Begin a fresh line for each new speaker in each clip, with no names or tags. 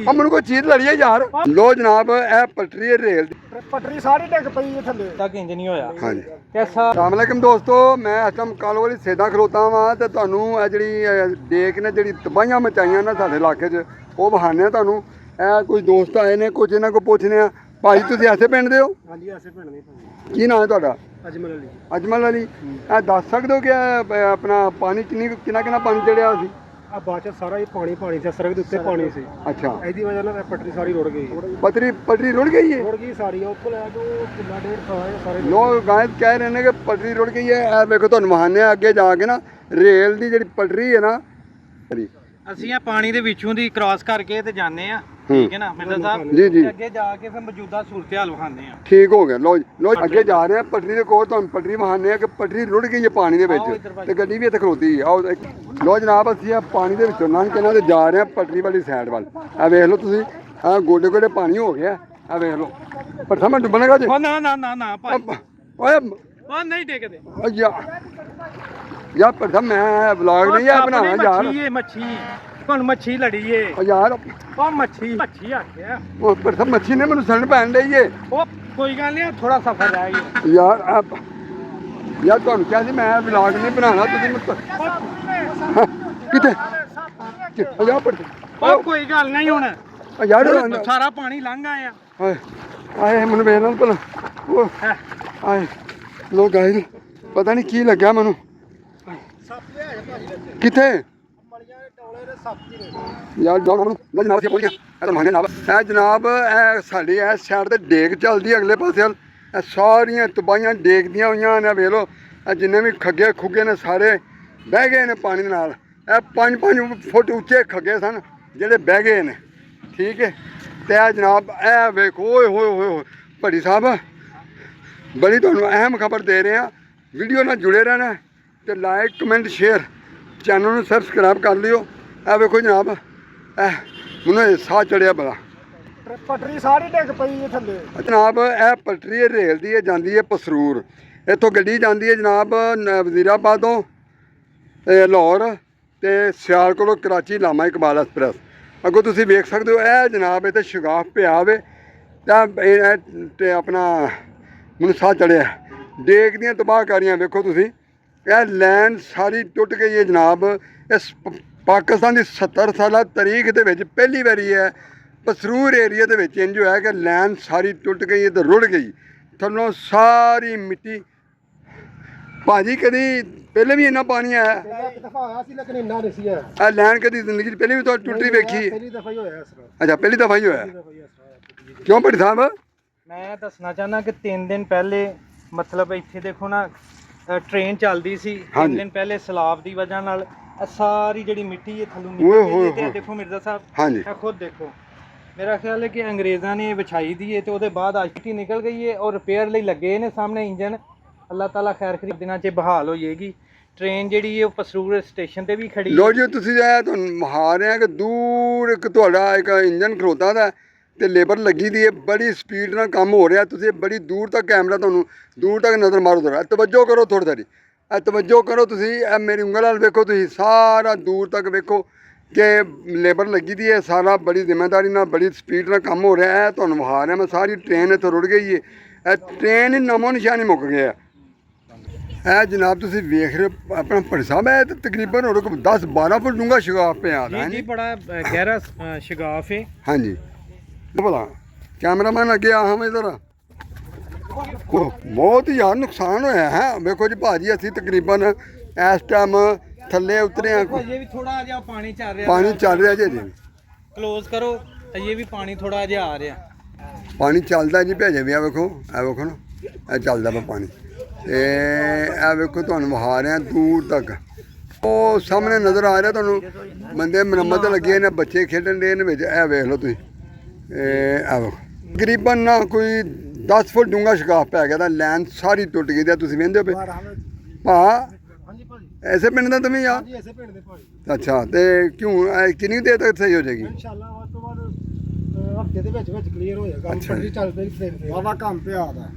ਮੈਨੂੰ ਕੋਈ ਚੀਜ਼ ਲੜੀਏ ਯਾਰ। ਲੋ ਜਨਾਬ ਇਹ ਪਟਰੀ ਹੈ ਰੇਲ ਦੀ,
ਪਟਰੀ ਸਾਰੀ ਡਿੱਗ ਪਈ ਹੈ ਥੱਲੇ
ਤੱਕ ਇੰਜ ਨਹੀਂ ਹੋਇਆ।
ਹਾਂਜੀ
ਕੈਸਾ
अस्सलाम वालेकुम दोस्तों, मैं इस टाइम कालो वाली सेदा खलोता वा ते तुहानू ਇਹ ਜਿਹੜੀ ਦੇਖ ਨੇ ਜਿਹੜੀ ਤਬਾਹੀਆਂ ਮਚਾਈਆਂ ਨੇ ਸਾਡੇ ਇਲਾਕੇ 'ਚ ਉਹ ਵਿਖਾਣੇ ਆ ਤੁਹਾਨੂੰ। ਇਹ ਕੋਈ ਦੋਸਤ ਆਏ ਨੇ, ਕੁਝ ਇਹਨਾਂ ਕੋਲ ਪੁੱਛਨੇ ਆ। ਭਾਈ ਤੁਸੀਂ ਐਸੇ ਪਿੰਡ ਦੇ ਹੋ?
ਹਾਂਜੀ ਐਸੇ ਪਿੰਡ ਦੇ ਭਾਜੀ।
ਕੀ ਨਾਮ ਹੈ ਤੁਹਾਡਾ?
ਅਜਮਲ ਅਲੀ।
ਅਜਮਲ ਅਲੀ। ਇਹ ਦੱਸ ਸਕਦੇ ਹੋ ਕਿ ਆਪਣਾ ਪਾਣੀ ਕਿੰਨਾ ਪਾਣੀ ਚੜਿਆ ਸੀ?
ਆ ਬਾਅਦ ਚ ਸਾਰਾ ਹੀ ਪਾਣੀ ਸੀ, ਸੜਕ ਦੇ ਉੱਤੇ ਪਾਣੀ ਸੀ।
ਅੱਛਾ,
ਇਹਦੀ ਵਜ੍ਹਾ ਨਾਲ ਪਟਰੀ ਸਾਰੀ ਰੁੜ ਗਈ।
ਪਟਰੀ ਰੁੜ ਗਈ ਹੈ?
ਰੁੜ ਗਈ ਸਾਰੀ, ਉੱਥੋਂ ਲੈ ਕੇ ਕਿੱਲਾ ਡੇਢ ਸਾਰੇ
ਲੋਕ ਗਾਇਦ ਕਹਿ ਰਹੇ ਨੇ ਕਿ ਪਟਰੀ ਰੁੜ ਗਈ ਹੈ। ਇਹ ਵੇਖੋ ਤੁਹਾਨੂੰ ਮਹਾਨੇ ਅੱਗੇ ਜਾ ਕੇ ਨਾ ਰੇਲ ਦੀ ਜਿਹੜੀ ਪਟਰੀ ਹੈ ਨਾ,
ਅਸੀਂ ਆ ਪਾਣੀ ਦੇ ਵਿੱਚੋਂ ਦੀ ਕ੍ਰਾਸ ਕਰਕੇ ਤੇ ਜਾਂਦੇ ਆ, ਠੀਕ ਹੈ ਨਾ ਮਿਰਜ਼ਾ ਸਾਹਿਬ
ਜੀ ਜੀ,
ਅੱਗੇ ਜਾ ਕੇ ਫਿਰ ਮੌਜੂਦਾ ਸੂਰਤ ਹਾਲ ਵਿਖਾਉਂਦੇ ਆ।
ਠੀਕ ਹੋ ਗਿਆ। ਲੋ ਅੱਗੇ ਜਾ ਰਹੇ ਆ ਪਟਰੀ ਦੇ ਕੋਲ, ਤੁਹਾਨੂੰ ਪਟਰੀ ਵਿਖਾਉਂਦੇ ਆ ਕਿ ਪਟਰੀ ਰੁੜ ਗਈ ਹੈ ਪਾਣੀ ਦੇ ਵਿੱਚ ਤੇ ਗੱਡੀ ਵੀ ਇੱਥੇ ਖਲੋਤੀ ਹੈ। ਆਓ ਲੋ ਜਨਾਬ ਅਸੀਂ ਆ ਪਾਣੀ ਦੇ ਵਿੱਚੋਂ ਲੰਘ ਕੇ ਨਾ ਤੇ ਜਾ ਰਹੇ ਆ ਪਟਰੀ ਵਾਲੀ ਸਾਈਡ ਵੱਲ। ਆ ਵੇਖ ਲਓ ਤੁਸੀਂ, ਆ ਗੋਡੇ ਗੋਡੇ ਪਾਣੀ ਹੋ ਗਿਆ। ਆ ਵੇਖ ਲਓ ਪਰ ਮੈਂ ਡੁੱਬਣੇਗਾ ਜੀ।
ਨਾ ਨਾ ਨਾ ਨਾ ਭਾਈ,
ਓਏ
ਉਹ ਨਹੀਂ ਟਿਕਦੇ
ਯਾਰ ਪਰ ਮੈਂ ਵਲੌਗ ਨਹੀਂ ਆ ਬਣਾਉਣਾ ਯਾਰ।
ਮੱਛੀ ਹੁਣ ਮੱਛੀ ਲੜੀ ਏ
ਓ ਯਾਰ,
ਉਹ ਮੱਛੀ ਆਖਿਆ
ਉਹ ਪਰ ਮੱਛੀ ਨੇ ਮੈਨੂੰ ਸਣ ਪੈਣ ਲਈ ਏ।
ਉਹ ਕੋਈ ਗੱਲ ਨਹੀਂ, ਥੋੜਾ ਸਫ਼ਰ ਰਹਿ ਗਿਆ
ਯਾਰ। ਯਾਰ ਤੁਹਾਨੂੰ ਕਿਹਾ ਸੀ ਮੈਂ ਵਲੌਗ ਨਹੀਂ ਬਣਾਉਣਾ, ਤੁਸੀਂ ਕਿੱਥੇ ਯਾਰ ਪਰ
ਉਹ ਕੋਈ ਗੱਲ ਨਹੀਂ। ਹੁਣ
ਯਾਰ
ਸਾਰਾ ਪਾਣੀ ਲੰਘ ਆਇਆ।
ਆਏ ਮੈਨੂੰ ਵੇਖ ਨਾਲ ਭਲਾ ਉਹ ਆਏ ਲੋ ਗਾਇਸ, ਪਤਾ ਨਹੀਂ ਕੀ ਲੱਗਿਆ ਮੈਨੂੰ। ਕਿੱਥੇ ਯਾਰ ਜਨਾਬ ਅਸੀਂ ਪਹੁੰਚ ਗਏ। ਇਹ ਜਨਾਬ ਇਹ ਸਾਡੀ ਇਹ ਸਾਈਡ ਤੇ ਡੇਕ ਚੱਲਦੀ ਅਗਲੇ ਪਾਸੇ ਵੱਲ। ਇਹ ਸਾਰੀਆਂ ਤਬਾਹੀਆਂ ਡੇਕਦੀਆਂ ਹੋਈਆਂ ਨੇ। ਵੇਖ ਲਓ ਇਹ ਜਿੰਨੇ ਵੀ ਖੱਗੇ ਖੁੱਗੇ ਨੇ ਸਾਰੇ ਬਹਿ ਗਏ ਨੇ ਪਾਣੀ ਦੇ ਨਾਲ। ਇਹ 5-5 ਫੁੱਟ ਉੱਚੇ ਖੱਗੇ ਸਨ ਜਿਹੜੇ ਬਹਿ ਗਏ ਨੇ, ਠੀਕ ਹੈ। ਤੇ ਇਹ ਜਨਾਬ ਇਹ ਵੇਖੋ, ਓਏ ਹੋਏ ਹੋਏ ਹੋਏ ਭੱਟੀ ਸਾਹਿਬ, ਬੜੀ ਤੁਹਾਨੂੰ ਅਹਿਮ ਖਬਰ ਦੇ ਰਹੇ ਹਾਂ। ਵੀਡੀਓ ਨਾਲ ਜੁੜੇ ਰਹਿਣਾ ਤੇ ਲਾਈਕ ਕਮੈਂਟ ਸ਼ੇਅਰ, ਚੈਨਲ ਨੂੰ ਸਬਸਕ੍ਰਾਈਬ ਕਰ ਲਿਓ। ਇਹ ਵੇਖੋ ਜਨਾਬ, ਇਹ ਮੈਨੂੰ ਸਾਹ ਚੜਿਆ ਬੜਾ।
ਪਟਰੀ ਸਾਰੀ ਡਿੱਗ ਪਈ ਹੈ ਥੱਲੇ
ਜਨਾਬ। ਇਹ ਪਟਰੀ ਰੇਲ ਦੀ ਹੈ, ਜਾਂਦੀ ਹੈ ਪਸਰੂਰ। ਇੱਥੋਂ ਗੱਡੀ ਜਾਂਦੀ ਹੈ ਜਨਾਬ ਵਜ਼ੀਰਾਬਾਦੋਂ ਤੇ ਲਾਹੌਰ ਤੇ ਸਿਆਲ ਕੋਲੋਂ ਕਰਾਚੀ ਲਾਮਾ ਇਕਬਾਲ ਐਕਸਪ੍ਰੈਸ। ਅੱਗੋਂ ਤੁਸੀਂ ਵੇਖ ਸਕਦੇ ਹੋ ਇਹ ਜਨਾਬ ਇੱਥੇ ਸ਼ਗਾਫ ਪਿਆ ਹੋਵੇ ਤਾਂ ਇਹ ਆਪਣਾ ਮੈਨੂੰ ਸਾਹ ਚੜਿਆ। ਡੇਕ ਦੀਆਂ ਤਬਾਹਕਾਰੀਆਂ ਵੇਖੋ ਤੁਸੀਂ। ਇਹ ਲੈਨ ਸਾਰੀ ਟੁੱਟ ਗਈ ਹੈ ਜਨਾਬ। ਇਸ ਪਾਕਿਸਤਾਨ ਦੀ 70 ਸਾਲਾ ਤਾਰੀਖ ਦੇ ਵਿੱਚ ਪਹਿਲੀ ਵਾਰੀ ਹੈ ਪਸਰੂਰ ਏਰੀਆ ਦੇ ਵਿੱਚ ਇੰਜ ਹੋਇਆ ਕਿ ਲੈਨ ਸਾਰੀ ਟੁੱਟ ਗਈ ਤੇ ਰੁੜ ਗਈ, ਥੱਲੋਂ ਸਾਰੀ ਮਿੱਟੀ। ਭਾਜੀ ਕਦੀ ਪਹਿਲੇ ਵੀ ਇੰਨਾ ਪਾਣੀ ਆਇਆ?
ਇੱਕ ਦਫਾ ਆਇਆ ਸੀ ਲੇਕਿਨ ਇੰਨਾ ਨਹੀਂ ਸੀ।
ਇਹ ਲੈਨ ਕਦੀ ਜ਼ਿੰਦਗੀ 'ਚ ਪਹਿਲੇ ਵੀ ਤਾਂ ਟੁੱਟੀ ਵੇਖੀ?
ਪਹਿਲੀ ਦਫਾ ਹੀ ਹੋਇਆ ਇਸ ਤਰ੍ਹਾਂ।
ਅੱਛਾ, ਪਹਿਲੀ ਦਫਾ ਹੀ ਹੋਇਆ। ਕਿਉਂ ਭੱਟੀ ਸਾਹਿਬ?
ਮੈਂ ਦੱਸਣਾ ਚਾਹੁੰਦਾ ਕਿ 3 ਦਿਨ ਪਹਿਲੇ ਮਤਲਬ ਇੱਥੇ ਦੇਖੋ ਨਾ ਟ੍ਰੇਨ ਚੱਲਦੀ ਸੀ। 3 ਦਿਨ ਪਹਿਲੇ ਸਲਾਬ ਦੀ ਵਜ੍ਹਾ ਨਾਲ ਇਹ ਸਾਰੀ ਜਿਹੜੀ ਮਿੱਟੀ ਹੈ ਥੱਲੋਂ ਨਿਕਲ ਗਈ ਹੈ। ਤੇ ਦੇਖੋ ਮਿਰਜ਼ਾ ਸਾਹਿਬ,
ਹਾਂਜੀ
ਇਹ ਖੁਦ ਦੇਖੋ। ਮੇਰਾ ਖਿਆਲ ਹੈ ਕਿ ਅੰਗਰੇਜ਼ਾਂ ਨੇ ਵਿਛਾਈ ਦੀ ਹੈ ਤੇ ਉਹਦੇ ਬਾਅਦ ਅੱਜ ਮਿੱਟੀ ਨਿਕਲ ਗਈ ਹੈ ਔਰ ਰਿਪੇਅਰ ਲਈ ਲੱਗੇ ਨੇ ਸਾਹਮਣੇ ਇੰਜਨ। ਅੱਲਾਹ ਤਾਲਾ ਖੈਰ ਕਰੀ, ਦਿਨਾਂ 'ਚ ਬਹਾਲ ਹੋ ਜਾਏਗੀ ਟ੍ਰੇਨ ਜਿਹੜੀ ਹੈ। ਉਹ ਪਸਰੂਰ ਸਟੇਸ਼ਨ ਤੇ ਵੀ ਖੜੀ।
ਲੋ ਜੀ ਤੁਸੀਂ ਤੁਹਾਨੂੰ ਮਹਾ ਰਹੇ ਆ ਕਿ ਦੂਰ ਇੱਕ ਤੁਹਾਡਾ ਇੱਕ ਇੰਜਨ ਖਲੋਤਾ ਦਾ ਤੇ ਲੇਬਰ ਲੱਗੀ ਦੀ ਹੈ, ਬੜੀ ਸਪੀਡ ਨਾਲ ਕੰਮ ਹੋ ਰਿਹਾ। ਤੁਸੀਂ ਬੜੀ ਦੂਰ ਤੱਕ ਕੈਮਰਾ ਤੁਹਾਨੂੰ ਦੂਰ ਤੱਕ ਨਜ਼ਰ ਮਾਰੋ। ਥੋੜਾ ਤਵੱਜੋ ਕਰੋ, ਥੋੜੀ ਸਾਰੀ ਇਹ ਤਵੱਜੋ ਕਰੋ ਤੁਸੀਂ। ਇਹ ਮੇਰੀ ਉਂਗਲ ਨਾਲ ਵੇਖੋ ਤੁਸੀਂ, ਸਾਰਾ ਦੂਰ ਤੱਕ ਵੇਖੋ ਕਿ ਲੇਬਰ ਲੱਗੀ ਦੀ ਹੈ। ਸਾਰਾ ਬੜੀ ਜ਼ਿੰਮੇਦਾਰੀ ਨਾਲ ਬੜੀ ਸਪੀਡ ਨਾਲ ਕੰਮ ਹੋ ਰਿਹਾ ਹੈ। ਤੁਹਾਨੂੰ ਵਿਖਾ ਰਿਹਾ ਮੈਂ, ਸਾਰੀ ਟ੍ਰੇਨ ਇੱਥੋਂ ਰੁੜ ਗਈ ਹੈ। ਇਹ ਟ੍ਰੇਨ ਹੀ ਨਾਮੋ ਨਿਸ਼ਾਨੀ ਮੁੱਕ ਗਿਆ। ਇਹ ਜਨਾਬ ਤੁਸੀਂ ਵੇਖ ਰਹੇ ਹੋ ਆਪਣਾ ਭੱਟੀ ਸਾਹਿਬ, ਇਹ ਤਾਂ ਤਕਰੀਬਨ 10-12 ਫੁੱਟ ਡੂੰਘਾ ਸ਼ਗਾਫ ਪਿਆ ਹੈ
ਜੀ, ਬੜਾ ਗਹਿਰਾ ਸ਼ਗਾਫ ਹੈ।
ਹਾਂਜੀ ਭਲਾ ਕੈਮਰਾਮੈਨ ਅੱਗੇ ਆ ਹਮ ਇਧਰ। ਬਹੁਤ ਹੀ ਯਾਰ ਨੁਕਸਾਨ ਹੋਇਆ ਹੈ। ਵੇਖੋ ਜੀ ਭਾਜੀ, ਅਸੀਂ ਤਕਰੀਬਨ ਇਸ ਟਾਈਮ ਥੱਲੇ ਉਤਰੇ ਆ।
ਅਜੇ ਵੀ ਥੋੜਾ ਜਿਹਾ ਪਾਣੀ ਚੱਲ ਰਿਹਾ।
ਪਾਣੀ ਚੱਲ ਰਿਹਾ ਜੀ,
ਕਲੋਜ਼ ਕਰੋ। ਅਜੇ ਵੀ ਪਾਣੀ ਥੋੜਾ ਜਿਹਾ ਆ ਰਿਹਾ।
ਪਾਣੀ ਚੱਲਦਾ ਜੀ ਭੇਜੇ ਵੀ ਆ ਵੇਖੋ। ਇਹ ਵੇਖੋ ਨਾ, ਇਹ ਚੱਲਦਾ ਵਾ ਪਾਣੀ। ਤੇ ਇਹ ਵੇਖੋ ਤੁਹਾਨੂੰ ਵਿਖਾ ਰਿਹਾ ਦੂਰ ਤੱਕ। ਉਹ ਸਾਹਮਣੇ ਨਜ਼ਰ ਆ ਰਿਹਾ ਤੁਹਾਨੂੰ, ਬੰਦੇ ਮੁਰੰਮਤ ਲੱਗੇ ਨੇ, ਬੱਚੇ ਖੇਡਣ ਦੇ ਨੇ ਵਿੱਚ। ਇਹ ਵੇਖ ਲਓ ਤੁਸੀਂ, ਇਹ ਵੇਖੋ ਤਕਰੀਬਨ ਨਾ ਕੋਈ 10 ਫੁੱਟ ਡੂੰਘਾ ਸ਼ਗਾਫ ਪੈ ਗਿਆ ਤਾਂ ਲੈਨ ਸਾਰੀ ਟੁੱਟ ਗਈ। ਤੇ ਤੁਸੀਂ ਵੇਖਦੇ ਹੋ ਭਾ ਐਸੇ ਪਿੰਡ ਦਾ ਤੁਸੀਂ ਆ?
ਜੀ ਐਸੇ ਪਿੰਡ ਦੇ ਭਾਜੀ।
ਅੱਛਾ, ਤੇ ਕਿਉਂ ਕਿੰਨੀ ਦੇਰ ਤੱਕ ਸਹੀ ਹੋ ਜਾਏਗੀ?
ਇਨਸ਼ਾਅੱਲਾ ਉਸ ਤੋਂ ਬਾਅਦ ਹਫਤੇ ਦੇ ਵਿੱਚ ਕਲੀਅਰ ਹੋ ਜਾਏਗਾ। ਪਟਰੀ ਚੱਲ ਪਈ ਟ੍ਰੇਨ ਤੇ। ਵਾਵਾ ਕੰਮ ਪਿਆ ਦਾ।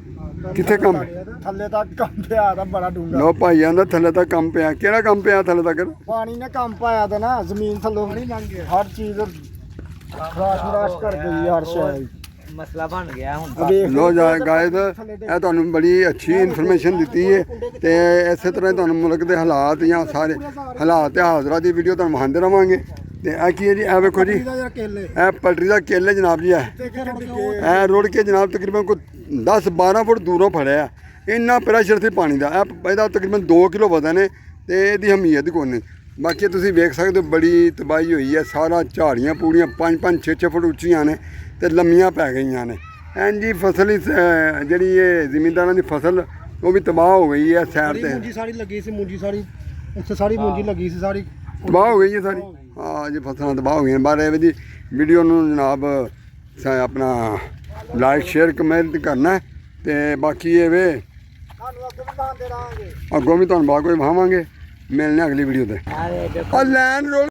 ਕਿੱਥੇ ਕੰਮ?
ਥੱਲੇ ਤੱਕ ਕੰਮ ਪਿਆ ਦਾ, ਬੜਾ ਡੂੰਘਾ।
ਲੋ ਭਾਈਆਂ ਦਾ ਥੱਲੇ ਤੱਕ ਕੰਮ ਪਿਆ। ਕਿਹੜਾ ਕੰਮ ਪਿਆ ਥੱਲੇ ਤੱਕ?
ਪਾਣੀ ਨੇ ਕੰਮ ਪਾਇਆ ਦਾ ਨਾ, ਜ਼ਮੀਨ ਥੱਲੋਂ ਹਰ ਚੀਜ਼ ਰਾਸ਼ ਕਰ ਗਈ ਯਾਰ ਸ਼ਾਇਦ
ਮਸਲਾ ਬਣ ਗਿਆ ਹੁਣ
ਲੋ ਗਾਇਦ ਇਹ ਤੁਹਾਨੂੰ ਬੜੀ ਅੱਛੀ ਇਨਫੋਰਮੇਸ਼ਨ ਦਿੱਤੀ ਹੈ ਤੇ ਇਸੇ ਤਰ੍ਹਾਂ ਹੀ ਤੁਹਾਨੂੰ ਮੁਲਕ ਦੇ ਹਾਲਾਤ ਜਾਂ ਸਾਰੇ ਹਾਲਾਤ ਤੇ ਹਾਜ਼ਰਾ ਦੀ ਵੀਡੀਓ ਤੁਹਾਨੂੰ ਵਿਖਾਉਂਦੇ ਰਵਾਂਗੇ। ਤੇ ਇਹ ਕੀ ਹੈ ਜੀ, ਇਹ ਵੇਖੋ ਜੀ, ਇਹ ਪਟਰੀ ਦਾ ਕੇਲੇ ਜਨਾਬ ਜੀ, ਇਹ ਰੁੜ ਕੇ ਜਨਾਬ ਤਕਰੀਬਨ ਕੋਈ 10-12 ਫੁੱਟ ਦੂਰੋਂ ਫੜਿਆ। ਇੰਨਾ ਪ੍ਰੈਸ਼ਰ ਸੀ ਪਾਣੀ ਦਾ, ਇਹਦਾ ਤਕਰੀਬਨ 2 ਕਿਲੋ ਵਜ਼ਨ ਹੈ ਤੇ ਇਹਦੀ ਅਹਿਮੀਅਤ ਕੋਈ ਨਹੀਂ। ਬਾਕੀ ਤੁਸੀਂ ਵੇਖ ਸਕਦੇ ਹੋ ਬੜੀ ਤਬਾਹੀ ਹੋਈ ਹੈ, ਸਾਰਾ ਝਾੜੀਆਂ ਪੂੜੀਆਂ 5-5 6-6 ਫੁੱਟ ਉੱਚੀਆਂ ਨੇ ਤੇ ਲੰਮੀਆਂ ਪੈ ਗਈਆਂ ਨੇ। ਇੰਜੀ ਫਸਲ ਜਿਹੜੀ ਇਹ ਜ਼ਿਮੀਂਦਾਰਾਂ ਦੀ ਫਸਲ ਉਹ ਵੀ ਤਬਾਹ ਹੋ ਗਈ ਹੈ। ਸਾਈਡ ਤੇ
ਮੂੰਜੀ ਸਾਰੀ ਲੱਗੀ ਸੀ, ਮੂੰਜੀ ਸਾਰੀ ਇੱਥੇ ਸਾਰੀ ਮੂੰਜੀ ਲੱਗੀ ਸੀ, ਸਾਰੀ
ਤਬਾਹ ਹੋ ਗਈ ਹੈ ਸਾਰੀ। ਹਾਂ ਜੀ, ਫਸਲਾਂ ਤਬਾਹ ਹੋ ਗਈਆਂ। ਬਾਰੇ ਇਹਦੀ ਵੀਡੀਓ ਨੂੰ ਜਨਾਬ ਆਪਣਾ ਲਾਈਕ ਸ਼ੇਅਰ ਕਮੈਂਟ ਕਰਨਾ ਤੇ ਬਾਕੀ ਇਹ ਵੇ
ਤੁਹਾਨੂੰ ਅੱਗੇ ਵੀ ਲਾਉਂਦੇ ਰਹਾਂਗੇ।
ਅੱਗੋਂ ਵੀ ਤੁਹਾਨੂੰ ਬਾਅਦ ਕੋਈ ਵਹਾਵਾਂਗੇ। ਮਿਲਣੇ ਅਗਲੀ ਵੀਡੀਓ ਤੇ। ਆ ਲੈਨ ਰੋਲ